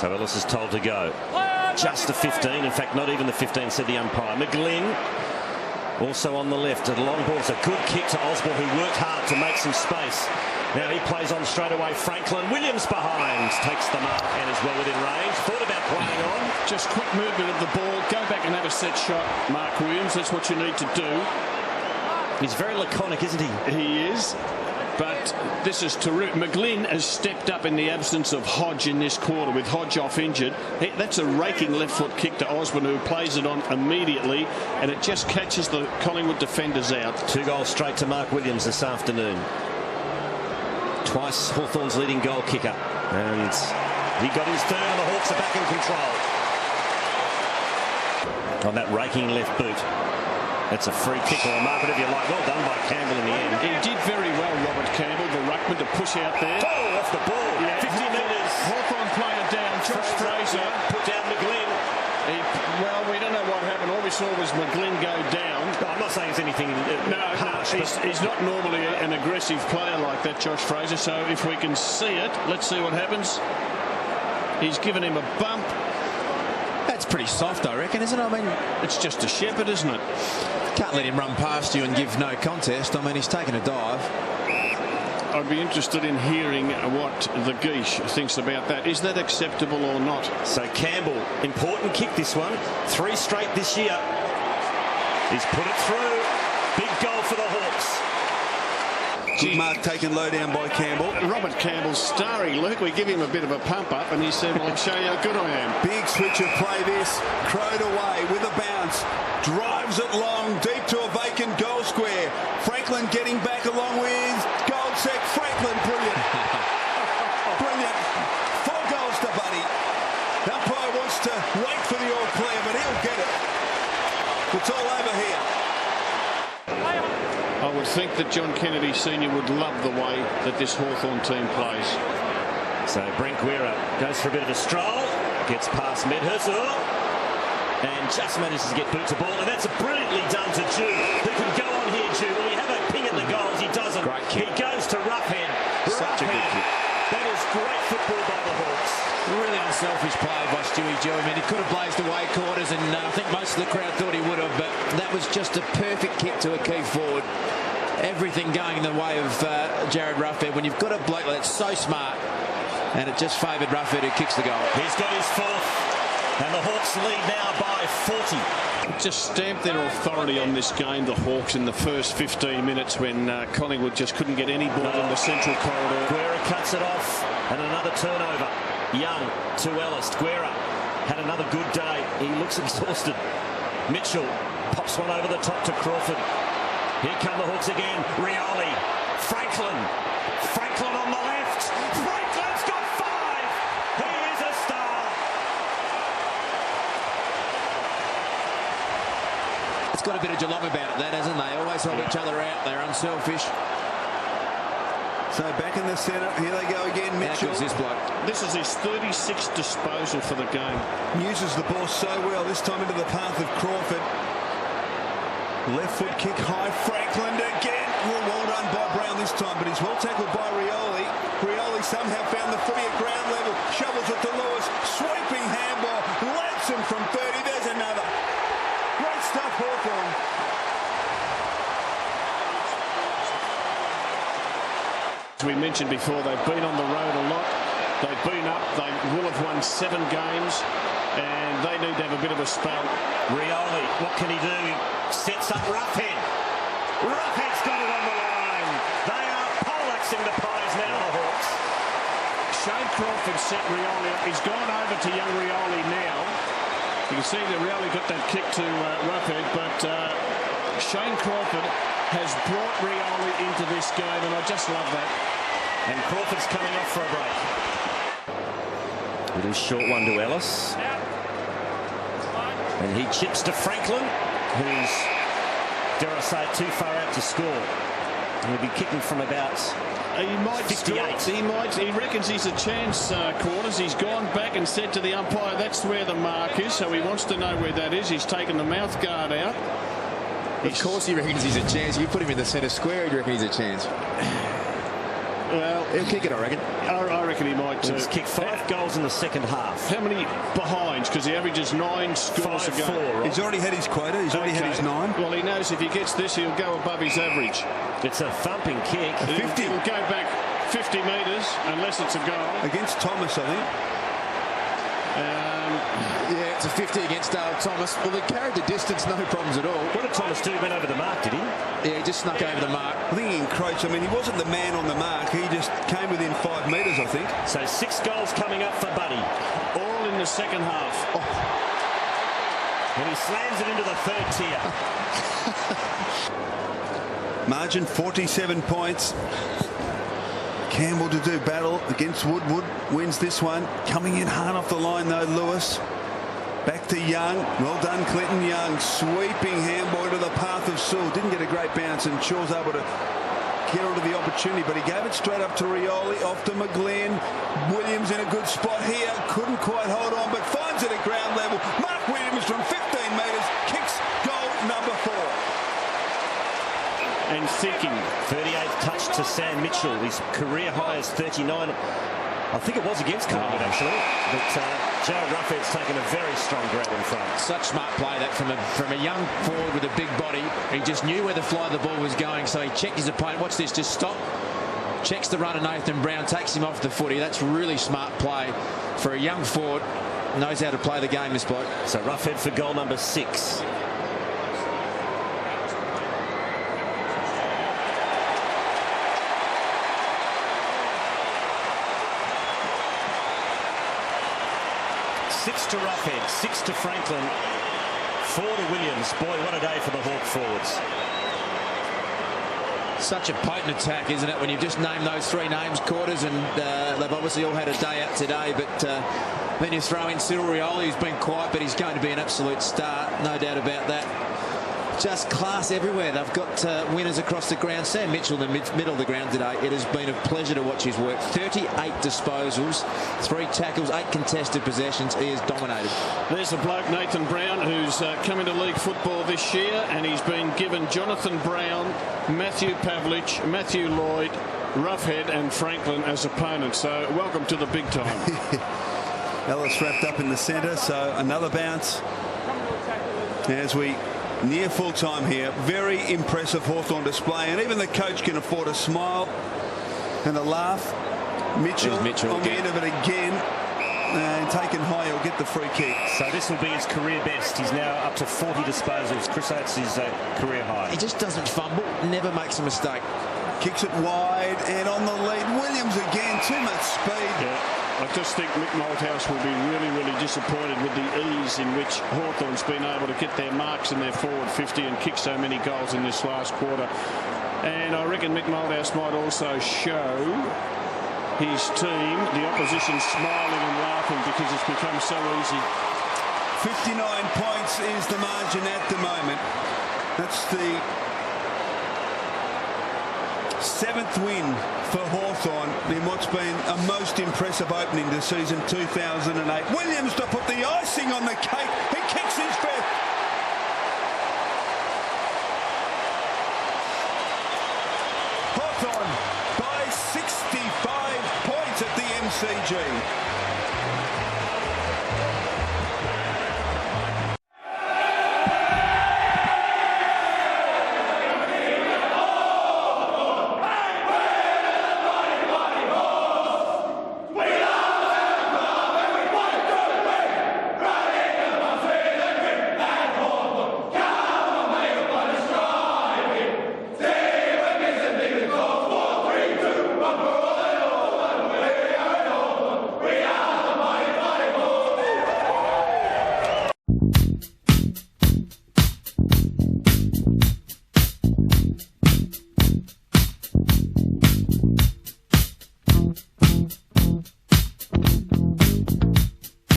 So Ellis is told to go. Just the 15. In fact, not even the 15, said the umpire. McGlynn also on the left. A long ball. It's a good kick to Osborne, who worked hard to make some space. Now he plays on straight away. Franklin. Williams behind. Takes the mark and is well within range. Thought about playing on. Just quick movement of the ball. Go back and have a set shot, Mark Williams. That's what you need to do. He's very laconic, isn't he? He is. But this is terrific. McGlynn has stepped up in the absence of Hodge in this quarter, with Hodge off injured. That's a raking left foot kick to Osborne, who plays it on immediately, and it just catches the Collingwood defenders out. 2 goals straight to Mark Williams this afternoon. Twice Hawthorn's leading goal kicker, and he got his third, and the Hawks are back in control. On that raking left boot. It's a free kick or a market if you like. Well done by Campbell in the end. He did very well, Robert Campbell, the ruckman, to push out there. Oh, off the ball. Yeah. 50 metres. Hawthorn player down. Josh Fraser. Put down McGlynn. Well, we don't know what happened. All we saw was McGlynn go down. No, I'm not saying it's anything harsh. No, he's not normally an aggressive player like that, Josh Fraser. So if we can see it, let's see what happens. He's given him a bump. That's pretty soft, I reckon, isn't it? I mean, it's just a shepherd, isn't it? Can't let him run past you and give no contest. I mean, he's taken a dive. I'd be interested in hearing what the Geesh thinks about that. Is that acceptable or not? So Campbell, important kick this one. 3 straight this year. He's put it through. Big goal for the Hawks. Good mark taken low down by Campbell. Robert Campbell's starry look. We give him a bit of a pump up, and he said, well, I'll show you how good I am. Big switch of play this. Crowed away with a bounce. Drives it long, deep to a vacant goal square. Franklin getting back along with Goldsec. Franklin, brilliant. Brilliant. 4 goals to Buddy. The umpire wants to wait for the all clear, but he'll get it. It's all over here. I would think that John Kennedy Sr. would love the way that this Hawthorn team plays. So Brent Guerra goes for a bit of a stroll, gets past Medhurst, and just manages to get boot to ball, and that's brilliantly done to Jude, who can go on here, Jude. Will he have a ping at the goals? He doesn't. Great kick. He goes to Roughhead. Such a good kick. That is great football by the Hawks. Really unselfish play by Stewie Joe. I mean, he could have blazed away quarters, and I think most of the crowd thought he would have, but that was just a perfect kick to a key forward. Everything going the way of Jared Roughhead. When you've got a bloke that's so smart, and it just favoured Roughhead, who kicks the goal. He's got his 4th, and the Hawks lead now by 40. Just stamped their authority on this game, the Hawks, in the first 15 minutes when Collingwood just couldn't get any ball in the central corridor. Guerra cuts it off, and another turnover. Young to Ellis. Guerra had another good day. He looks exhausted. Mitchell pops one over the top to Crawford. Here come the Hawks again. Rioli. Franklin. Franklin on the left. Franklin's got 5. He is a star. It's got a bit of Geelong about it, that, hasn't they? Always help each other out. They're unselfish. So back in the centre, here they go again. Mitchell. How good's this bloke? This is his 36th disposal for the game. Uses the ball so well, this time into the path of Crawford. Left foot kick high. Franklin again. Well done by Brown this time, but he's well tackled by Rioli. Rioli somehow found the footy at ground level. Shovels it to Lewis. Sweeping handball. Lanson from 30. There's another. Great stuff, Hawthorn. As we mentioned before, they've been on the road a lot. They've been up. They will have won 7 games, and they need to have a bit of a spell. Rioli, what can he do? He sets up Roughhead. Roughhead's got it on the line. They are poleaxing the prize now, the Hawks. Shane Crawford set Rioli up. He's gone over to young Rioli now. You can see that Rioli got that kick to Roughhead, but Shane Crawford has brought Rioli into this game, and I just love that. And Crawford's coming off for a break. Little short one to Ellis. And he chips to Franklin, who's, dare I say it, too far out to score. He'll be kicking from about He might 58. He reckons he's a chance, Quarters. He's gone back and said to the umpire, that's where the mark is, so he wants to know where that is. He's taken the mouth guard out. Of course he reckons he's a chance. You put him in the centre square, he'd reckon he's a chance. Well, he'll kick it, I reckon. I reckon he might too. He's kicked 5 goals in the second half. How many behinds? Because he averages 9 scores a game. 5-4, right? He's already had his quota. He's already had his 9. Well, he knows if he gets this, he'll go above his average. It's a thumping kick. 50. He'll go back 50 metres, unless it's a goal. Against Thomas, I think. Yeah, it's a 50 against Dale Thomas. Well, they carried the distance, no problems at all. What did Thomas do? He went over the mark, did he? Yeah, he just snuck over the mark. I think he encroached. I mean, he wasn't the man on the mark. He just came within 5 metres, I think. So 6 goals coming up for Buddy. All in the second half. And he slams it into the third tier. Margin 47 points. Campbell to do battle against Woodward. Wins this one. Coming in hard off the line though, Lewis. Back to Young. Well done, Clinton Young. Sweeping handball to the path of Sewell. Didn't get a great bounce, and Shaw's able to get onto the opportunity, but he gave it straight up to Rioli. Off to McGlynn. Williams in a good spot here. Couldn't quite hold on, but finds it at ground level. Mark Williams from 15 metres. Kicks goal number 4. And thinking. 38th touch to Sam Mitchell. His career high is 39. I think it was against Collingwood, actually. But Jared Ruffhead's taken a very strong grab in front. Such smart play that from a young forward with a big body. He just knew where the fly of the ball was going, so he checked his opponent. Watch this, just stop. Checks the run of Nathan Brown, takes him off the footy. That's really smart play for a young forward. Knows how to play the game, this bloke. So Ruffhead for goal number 6. Six to Ruffhead, 6 to Franklin, 4 to Williams. Boy, what a day for the Hawk forwards. Such a potent attack, isn't it, when you've just named those 3 names, Quarters, and they've obviously all had a day out today, but then you throw in Cyril Rioli, who's been quiet, but he's going to be an absolute star, no doubt about that. Just class everywhere. They've got winners across the ground. Sam Mitchell in the middle of the ground today. It has been a pleasure to watch his work. 38 disposals, 3 tackles, 8 contested possessions. He has dominated. There's a bloke, Nathan Brown, who's come into league football this year, and he's been given Jonathan Brown, Matthew Pavlich, Matthew Lloyd, Ruffhead and Franklin as opponents. So welcome to the big time. Ellis wrapped up in the centre, so another bounce as we near full time here. Very impressive Hawthorn display, and even the coach can afford a smile and a laugh. Mitchell on the end of it again, and taken high, he'll get the free kick. So this will be his career best. He's now up to 40 disposals. Chris Oates is career high. He just doesn't fumble, never makes a mistake. Kicks it wide and on the lead. Williams again, too much speed. Yeah. I just think Mick Malthouse will be really, really disappointed with the ease in which Hawthorn's been able to get their marks in their forward 50 and kick so many goals in this last quarter. And I reckon Mick Malthouse might also show his team, the opposition, smiling and laughing because it's become so easy. 59 points is the margin at the moment. That's the 7th win for Hawthorn in what's been a most impressive opening to season 2008. Williams to put the icing on the cake. He kicks his fifth. Hawthorn by 65 points at the MCG.